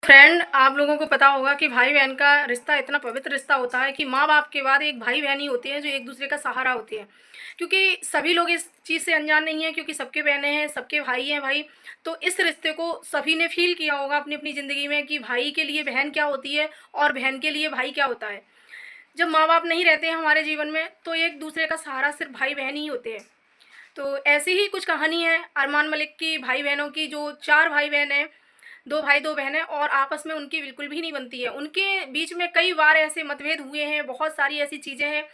Friend, आप लोगों को पता होगा कि भाई बहन का रिश्ता इतना पवित्र रिश्ता होता है कि माँ बाप के बाद एक भाई बहन ही होती है जो एक दूसरे का सहारा होती है। क्योंकि सभी लोग इस चीज़ से अनजान नहीं है, क्योंकि सबके बहनें हैं, सबके भाई हैं भाई। तो इस रिश्ते को सभी ने फील किया होगा अपनी अपनी ज़िंदगी में कि भाई के लिए बहन क्या होती है और बहन के लिए भाई क्या होता है। जब माँ बाप नहीं रहते हैं हमारे जीवन में तो एक दूसरे का सहारा सिर्फ भाई बहन ही होते हैं। तो ऐसी ही कुछ कहानी है अरमान मलिक की भाई बहनों की, जो चार भाई बहन हैं, दो भाई दो बहनें, और आपस में उनकी बिल्कुल भी नहीं बनती है। उनके बीच में कई बार ऐसे मतभेद हुए हैं, बहुत सारी ऐसी चीज़ें हैं।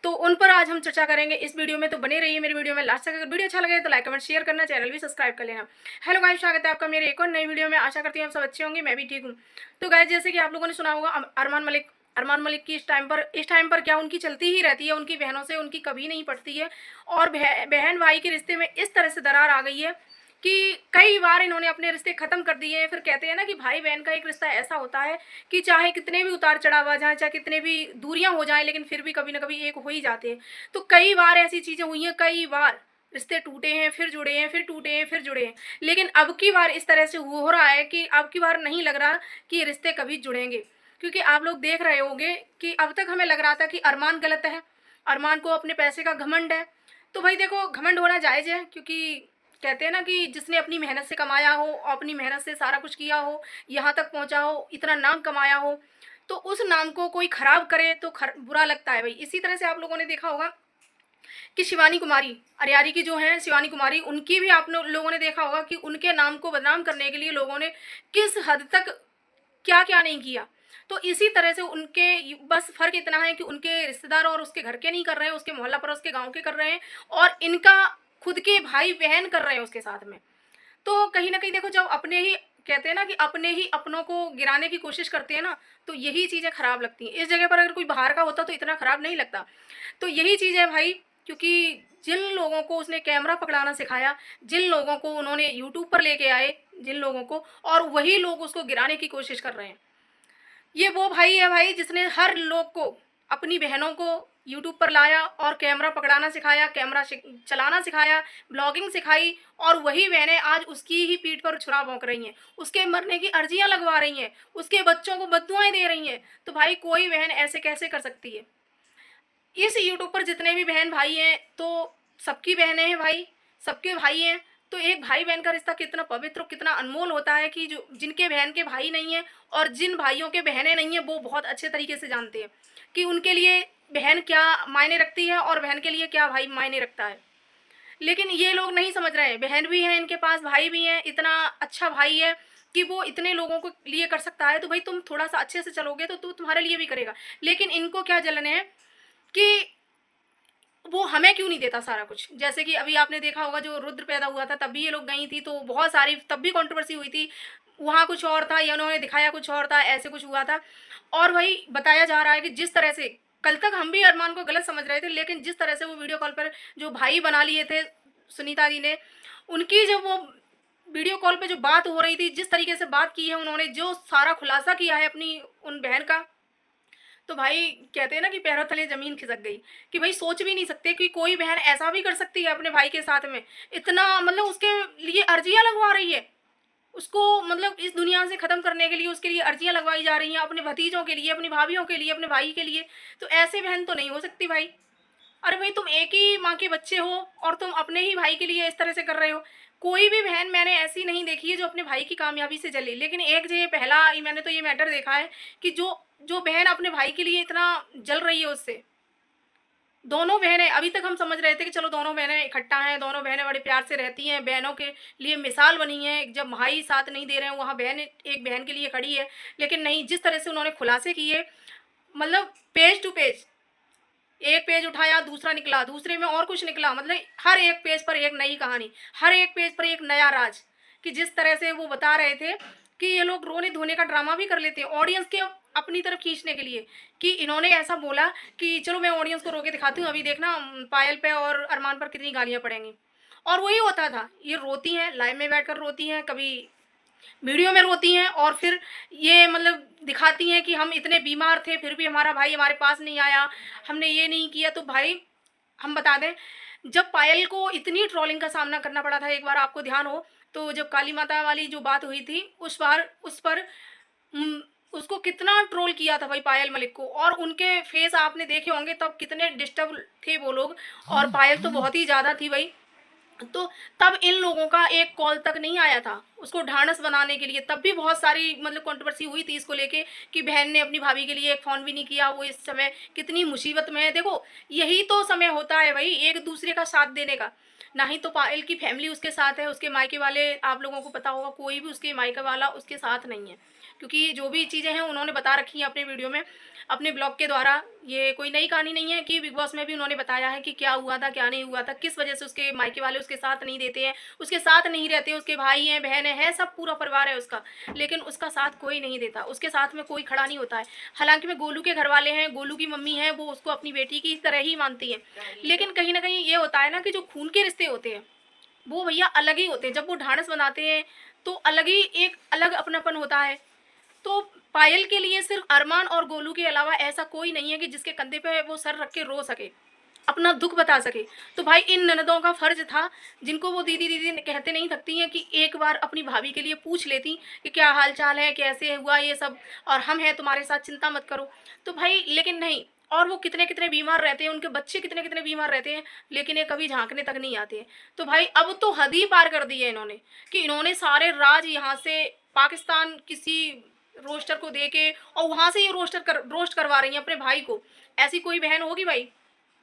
तो उन पर आज हम चर्चा करेंगे इस वीडियो में। तो बने रहिए मेरी वीडियो में लास्ट तक। अगर वीडियो अच्छा लगे तो लाइक कमेंट शेयर करना, चैनल भी सब्सक्राइब कर लेना। हेलो गाइस, स्वागत है आपका मेरे एक और नई वीडियो में। आशा करती हूँ आप सब अच्छे होंगे, मैं भी ठीक हूँ। तो गाइस, जैसे कि आप लोगों ने सुना होगा अरमान मलिक की इस टाइम पर क्या उनकी चलती ही रहती है, उनकी बहनों से उनकी कभी नहीं पटती है। और बहन भाई के रिश्ते में इस तरह से दरार आ गई है कि कई बार इन्होंने अपने रिश्ते ख़त्म कर दिए हैं। फिर कहते हैं ना कि भाई बहन का एक रिश्ता ऐसा होता है कि चाहे कितने भी उतार चढ़ाव आ जाएँ, चाहे कितने भी दूरियां हो जाएं, लेकिन फिर भी कभी ना कभी एक हो ही जाते हैं। तो कई बार ऐसी चीज़ें हुई हैं, कई बार रिश्ते टूटे हैं, फिर जुड़े हैं, फिर टूटे हैं, फिर जुड़े हैं। लेकिन अब की बार इस तरह से हो रहा है कि अब की बार नहीं लग रहा कि ये रिश्ते कभी जुड़ेंगे। क्योंकि आप लोग देख रहे होंगे कि अब तक हमें लग रहा था कि अरमान गलत है, अरमान को अपने पैसे का घमंड है। तो भाई देखो, घमंड होना जायज़ है, क्योंकि कहते हैं ना कि जिसने अपनी मेहनत से कमाया हो, अपनी मेहनत से सारा कुछ किया हो, यहाँ तक पहुँचा हो, इतना नाम कमाया हो, तो उस नाम को कोई ख़राब करे तो बुरा लगता है भाई। इसी तरह से आप लोगों ने देखा होगा कि शिवानी कुमारी अरियारी की जो हैं, शिवानी कुमारी, उनकी भी आप लोगों ने देखा होगा कि उनके नाम को बदनाम करने के लिए लोगों ने किस हद तक क्या क्या नहीं किया। तो इसी तरह से उनके बस फ़र्क इतना है कि उनके रिश्तेदार और उसके घर के नहीं कर रहे हैं, उसके मोहल्ला पर उसके गांव के कर रहे हैं, और इनका खुद के भाई बहन कर रहे हैं उसके साथ में। तो कहीं ना कहीं देखो, जब अपने ही कहते हैं ना कि अपने ही अपनों को गिराने की कोशिश करते हैं ना, तो यही चीज़ें खराब लगती हैं। इस जगह पर अगर कोई बाहर का होता तो इतना खराब नहीं लगता। तो यही चीज़ है भाई, क्योंकि जिन लोगों को उसने कैमरा पकड़ाना सिखाया, जिन लोगों को उन्होंने यूट्यूब पर लेके आए, जिन लोगों को, और वही लोग उसको गिराने की कोशिश कर रहे हैं। ये वो भाई है भाई जिसने हर लोग को, अपनी बहनों को यूट्यूब पर लाया और कैमरा पकड़ाना सिखाया, कैमरा चलाना सिखाया, ब्लॉगिंग सिखाई, और वही बहनें आज उसकी ही पीठ पर छुरा भोंक रही हैं, उसके मरने की अर्जियां लगवा रही हैं, उसके बच्चों को बद्दुआएं दे रही हैं। तो भाई कोई बहन ऐसे कैसे कर सकती है? इस यूट्यूब पर जितने भी बहन भाई हैं, तो सबकी बहनें हैं भाई, सबके भाई हैं। तो एक भाई बहन का रिश्ता कितना पवित्र, कितना अनमोल होता है कि जो जिनके बहन के भाई नहीं हैं और जिन भाइयों के बहनें नहीं हैं, वो बहुत अच्छे तरीके से जानते हैं कि उनके लिए बहन क्या मायने रखती है और बहन के लिए क्या भाई मायने रखता है। लेकिन ये लोग नहीं समझ रहे हैं, बहन भी है इनके पास, भाई भी हैं, इतना अच्छा भाई है कि वो इतने लोगों को लिए कर सकता है। तो भाई तुम थोड़ा सा अच्छे से चलोगे तो तुम्हारे लिए भी करेगा। लेकिन इनको क्या जलन है कि वो हमें क्यों नहीं देता सारा कुछ। जैसे कि अभी आपने देखा होगा, जो रुद्र पैदा हुआ था तब भी ये लोग गई थी, तो बहुत सारी तब भी कंट्रोवर्सी हुई थी। वहाँ कुछ और था, या उन्होंने दिखाया कुछ और था, ऐसे कुछ हुआ था। और वही बताया जा रहा है कि जिस तरह से कल तक हम भी अरमान को गलत समझ रहे थे, लेकिन जिस तरह से वो वीडियो कॉल पर जो भाई बना लिए थे सुनीता जी ने, उनकी जब वो वीडियो कॉल पे जो बात हो रही थी, जिस तरीके से बात की है उन्होंने, जो सारा खुलासा किया है अपनी उन बहन का, तो भाई कहते हैं ना कि पैरों तले जमीन खिसक गई। कि भाई सोच भी नहीं सकते कि कोई बहन ऐसा भी कर सकती है अपने भाई के साथ में। इतना मतलब उसके लिए अर्जियां लगवा रही है, उसको मतलब इस दुनिया से ख़त्म करने के लिए उसके लिए अर्जियां लगवाई जा रही हैं, अपने भतीजों के लिए, अपनी भाभीियों के लिए, अपने भाई के लिए। तो ऐसे बहन तो नहीं हो सकती भाई। अरे भाई, तुम एक ही माँ के बच्चे हो और तुम अपने ही भाई के लिए इस तरह से कर रहे हो। कोई भी बहन मैंने ऐसी नहीं देखी है जो अपने भाई की कामयाबी से जले। लेकिन एक जो ये पहला मैंने तो ये मैटर देखा है कि जो जो बहन अपने भाई के लिए इतना जल रही है उससे। दोनों बहनें, अभी तक हम समझ रहे थे कि चलो दोनों बहनें इकट्ठा हैं, दोनों बहनें बड़े प्यार से रहती हैं, बहनों के लिए मिसाल बनी है। जब भाई साथ नहीं दे रहे हैं, वहाँ बहन एक बहन के लिए खड़ी है। लेकिन नहीं, जिस तरह से उन्होंने खुलासे किए, मतलब पेज टू पेज, एक पेज उठाया दूसरा निकला, दूसरे में और कुछ निकला, मतलब हर एक पेज पर एक नई कहानी, हर एक पेज पर एक नया राज। कि जिस तरह से वो बता रहे थे कि ये लोग रोने धोने का ड्रामा भी कर लेते हैं ऑडियंस के अपनी तरफ खींचने के लिए। कि इन्होंने ऐसा बोला कि चलो मैं ऑडियंस को रोके दिखाती हूँ, अभी देखना पायल पे और अरमान पर कितनी गालियाँ पड़ेंगी। और वही होता था, ये रोती हैं, लाइव में बैठकर रोती हैं, कभी वीडियो में रोती हैं, और फिर ये मतलब दिखाती हैं कि हम इतने बीमार थे फिर भी हमारा भाई हमारे पास नहीं आया, हमने ये नहीं किया। तो भाई हम बता दें, जब पायल को इतनी ट्रोलिंग का सामना करना पड़ा था, एक बार आपको ध्यान हो तो, जब काली माता वाली जो बात हुई थी, उस पर उसको कितना ट्रोल किया था भाई पायल मलिक को, और उनके फेस आपने देखे होंगे तब कितने डिस्टर्ब थे वो लोग, और पायल तो बहुत ही ज़्यादा थी भाई। तो तब इन लोगों का एक कॉल तक नहीं आया था उसको ढांढस बनाने के लिए, तब भी बहुत सारी मतलब कंट्रोवर्सी हुई थी इसको लेके कि बहन ने अपनी भाभी के लिए एक फ़ोन भी नहीं किया, वो इस समय कितनी मुसीबत में है। देखो यही तो समय होता है भाई एक दूसरे का साथ देने का। ना ही तो पायल की फैमिली उसके साथ है, उसके मायके वाले आप लोगों को पता होगा कोई भी उसके मायके वाला उसके साथ नहीं है, क्योंकि जो भी चीज़ें हैं उन्होंने बता रखी हैं अपने वीडियो में, अपने ब्लॉग के द्वारा। ये कोई नई कहानी नहीं है कि बिग बॉस में भी उन्होंने बताया है कि क्या हुआ था क्या नहीं हुआ था, किस वजह से उसके मायके वाले उसके साथ नहीं देते हैं, उसके साथ नहीं रहते, उसके भाई हैं बहन है सब पूरा परिवार है उसका, लेकिन उसका साथ कोई नहीं देता, उसके साथ में कोई खड़ा नहीं होता है। हालांकि में गोलू के घर वाले हैं, गोलू की मम्मी है, वो उसको अपनी बेटी की तरह ही मानती है, लेकिन कहीं ना कहीं ये होता है ना कि जो खून के रिश्ते होते हैं वो भैया अलग ही होते हैं, जब वो ढांढस बनाते हैं तो अलग ही एक अलग अपनापन होता है। तो पायल के लिए सिर्फ अरमान और गोलू के अलावा ऐसा कोई नहीं है कि जिसके कंधे पे वो सर रख के रो सके, अपना दुख बता सके। तो भाई इन ननदों का फर्ज था, जिनको वो दीदी दीदी कहते नहीं थकती हैं, कि एक बार अपनी भाभी के लिए पूछ लेती कि क्या हाल चाल है, कैसे हुआ ये सब, और हम हैं तुम्हारे साथ, चिंता मत करो। तो भाई लेकिन नहीं, और वो कितने कितने बीमार रहते हैं, उनके बच्चे कितने कितने बीमार रहते हैं, लेकिन ये कभी झांकने तक नहीं आते हैं। तो भाई अब तो हद ही पार कर दी है इन्होंने, कि इन्होंने सारे राज यहाँ से पाकिस्तान किसी रोस्टर को दे के, और वहाँ से ये रोस्ट करवा रही हैं अपने भाई को। ऐसी कोई बहन होगी भाई?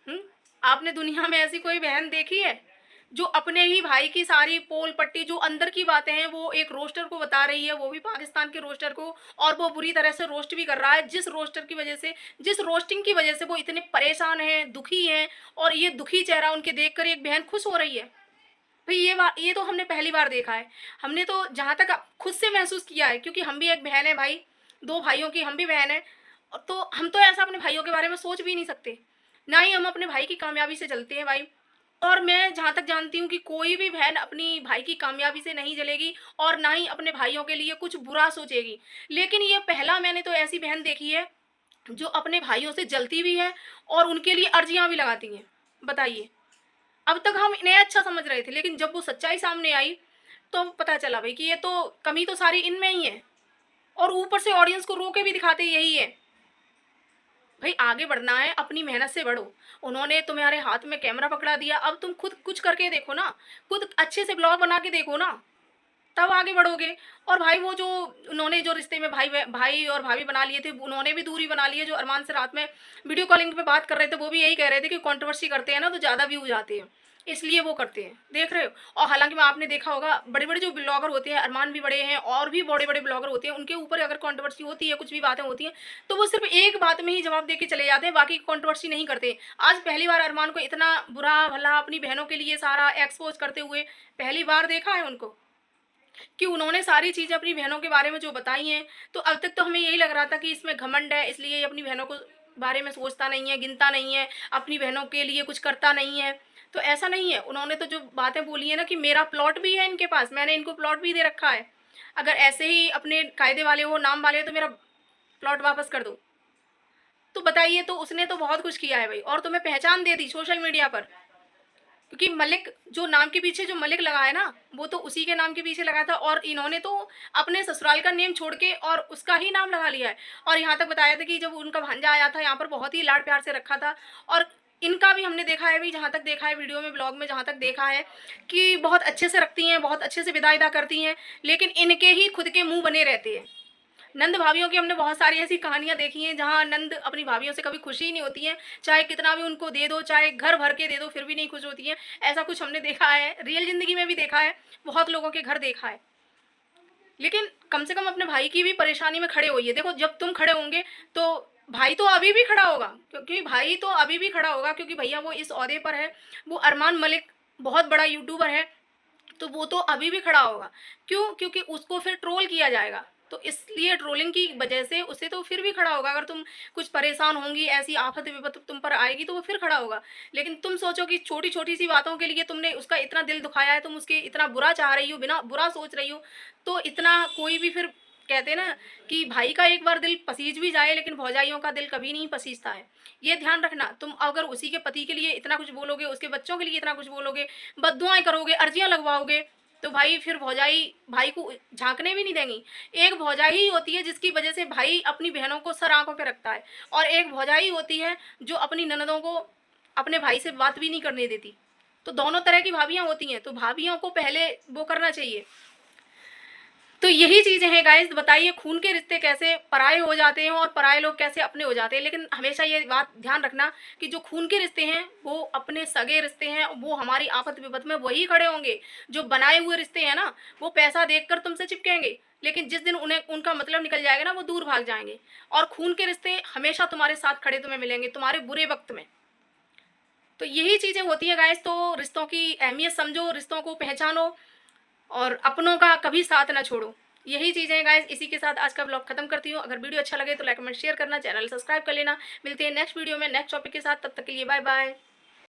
हम्म, आपने दुनिया में ऐसी कोई बहन देखी है जो अपने ही भाई की सारी पोल पट्टी जो अंदर की बातें हैं वो एक रोस्टर को बता रही है, वो भी पाकिस्तान के रोस्टर को, और वो बुरी तरह से रोस्ट भी कर रहा है, जिस रोस्टर की वजह से, जिस रोस्टिंग की वजह से वो इतने परेशान हैं, दुखी हैं, और ये दुखी चेहरा उनके देखकर एक बहन खुश हो रही है। भाई ये तो हमने पहली बार देखा है, हमने तो जहाँ तक खुद से महसूस किया है, क्योंकि हम भी एक बहन है भाई, दो भाइयों की हम भी बहन है, तो हम तो ऐसा अपने भाइयों के बारे में सोच भी नहीं सकते, ना ही हम अपने भाई की कामयाबी से जलते हैं भाई। और मैं जहाँ तक जानती हूँ कि कोई भी बहन अपनी भाई की कामयाबी से नहीं जलेगी, और ना ही अपने भाइयों के लिए कुछ बुरा सोचेगी, लेकिन ये पहला मैंने तो ऐसी बहन देखी है जो अपने भाइयों से जलती भी है और उनके लिए अर्जियाँ भी लगाती हैं। बताइए, अब तक हम इन्हें अच्छा समझ रहे थे, लेकिन जब वो सच्चाई सामने आई तो पता चला भाई कि ये तो कमी तो सारी इनमें ही है, और ऊपर से ऑडियंस को रो के भी दिखाते यही है। भाई आगे बढ़ना है, अपनी मेहनत से बढ़ो। उन्होंने तुम्हारे हाथ में कैमरा पकड़ा दिया, अब तुम खुद कुछ करके देखो ना, खुद अच्छे से ब्लॉग बना के देखो ना, तब आगे बढ़ोगे। और भाई वो जो उन्होंने जो रिश्ते में भाई भाई और भाभी बना लिए थे, उन्होंने भी दूरी बना ली है। जो अरमान से रात में वीडियो कॉलिंग पे बात कर रहे थे वो भी यही कह रहे थे कि कंट्रोवर्सी करते हैं ना तो ज़्यादा व्यूज आते हैं, इसलिए वो करते हैं, देख रहे हो। और हालांकि मैं आपने देखा होगा बड़े बड़े जो ब्लॉगर होते हैं, अरमान भी बड़े हैं और भी बड़े बड़े ब्लॉगर होते हैं, उनके ऊपर अगर कंट्रोवर्सी होती है, कुछ भी बातें होती हैं, तो वो सिर्फ एक बात में ही जवाब दे के चले जाते हैं, बाकी कंट्रोवर्सी नहीं करते। आज पहली बार अरमान को इतना बुरा भला अपनी बहनों के लिए सारा एक्सपोज करते हुए पहली बार देखा है उनको, कि उन्होंने सारी चीज़ें अपनी बहनों के बारे में जो बताई हैं। तो अब तक तो हमें यही लग रहा था कि इसमें घमंड है, इसलिए ये अपनी बहनों को बारे में सोचता नहीं है, गिनता नहीं है, अपनी बहनों के लिए कुछ करता नहीं है। तो ऐसा नहीं है, उन्होंने तो जो बातें बोली है ना कि मेरा प्लॉट भी है इनके पास, मैंने इनको प्लॉट भी दे रखा है, अगर ऐसे ही अपने कायदे वाले हो, नाम वाले हो, तो मेरा प्लॉट वापस कर दो। तो बताइए, तो उसने तो बहुत कुछ किया है भाई, और तुम्हें पहचान दे दी सोशल मीडिया पर, क्योंकि मलिक जो नाम के पीछे जो मलिक लगा है ना, वो तो उसी के नाम के पीछे लगा था, और इन्होंने तो अपने ससुराल का नेम छोड़ के और उसका ही नाम लगा लिया है। और यहाँ तक बताया था कि जब उनका भांजा आया था यहाँ पर बहुत ही लाड प्यार से रखा था, और इनका भी हमने देखा है भी, जहाँ तक देखा है वीडियो में ब्लॉग में, जहाँ तक देखा है कि बहुत अच्छे से रखती हैं, बहुत अच्छे से विदाईदा करती हैं, लेकिन इनके ही खुद के मुँह बने रहते हैं। नंद भाभियों की हमने बहुत सारी ऐसी कहानियां देखी हैं जहां नंद अपनी भाभियों से कभी खुशी ही नहीं होती हैं, चाहे कितना भी उनको दे दो, चाहे घर भर के दे दो, फिर भी नहीं खुश होती हैं। ऐसा कुछ हमने देखा है, रियल जिंदगी में भी देखा है, बहुत लोगों के घर देखा है। लेकिन कम से कम अपने भाई की भी परेशानी में खड़े होइए। देखो जब तुम खड़े होंगे तो भाई तो अभी भी खड़ा होगा, क्योंकि भाई तो अभी भी खड़ा होगा, क्योंकि भैया वो इस ओहदे पर है, वो अरमान मलिक बहुत बड़ा यूट्यूबर है, तो वो तो अभी भी खड़ा होगा। क्यों? क्योंकि उसको फिर ट्रोल किया जाएगा, तो इसलिए ट्रोलिंग की वजह से उसे तो फिर भी खड़ा होगा। अगर तुम कुछ परेशान होंगी, ऐसी आफत विपत तुम पर आएगी, तो वो फिर खड़ा होगा। लेकिन तुम सोचो कि छोटी छोटी सी बातों के लिए तुमने उसका इतना दिल दुखाया है, तुम उसके इतना बुरा चाह रही हो, बिना बुरा सोच रही हो, तो इतना कोई भी फिर कहते हैं ना कि भाई का एक बार दिल पसीज भी जाए, लेकिन भौजाइयों का दिल कभी नहीं पसीजता है। ये ध्यान रखना, तुम अगर उसी के पति के लिए इतना कुछ बोलोगे, उसके बच्चों के लिए इतना कुछ बोलोगे, बद्दुआएं करोगे, अर्जियां लगवाओगे, तो भाई फिर भौजाई भाई को झांकने भी नहीं देंगी। एक भौजाई ही होती है जिसकी वजह से भाई अपनी बहनों को सर आंखों पे रखता है, और एक भौजाई होती है जो अपनी ननदों को अपने भाई से बात भी नहीं करने देती। तो दोनों तरह की भाभियां होती हैं, तो भाभियों को पहले वो करना चाहिए। तो यही चीज़ें हैं गाइस। बताइए खून के रिश्ते कैसे पराये हो जाते हैं और पराये लोग कैसे अपने हो जाते हैं। लेकिन हमेशा ये बात ध्यान रखना कि जो खून के रिश्ते हैं वो अपने सगे रिश्ते हैं, वो हमारी आफत विपत में वही खड़े होंगे। जो बनाए हुए रिश्ते हैं ना, वो पैसा देखकर तुमसे चिपकेंगे, लेकिन जिस दिन उन्हें उनका मतलब निकल जाएगा ना, वो दूर भाग जाएंगे। और खून के रिश्ते हमेशा तुम्हारे साथ खड़े तुम्हें मिलेंगे तुम्हारे बुरे वक्त में। तो यही चीज़ें होती हैं गाइस। तो रिश्तों की अहमियत समझो, रिश्तों को पहचानो, और अपनों का कभी साथ ना छोड़ो। यही चीज़ें हैं गाइस। इसी के साथ आज का ब्लॉग खत्म करती हूँ। अगर वीडियो अच्छा लगे तो लाइक कमेंट शेयर करना, चैनल सब्सक्राइब कर लेना। मिलते हैं नेक्स्ट वीडियो में नेक्स्ट टॉपिक के साथ। तब तक के लिए बाय बाय।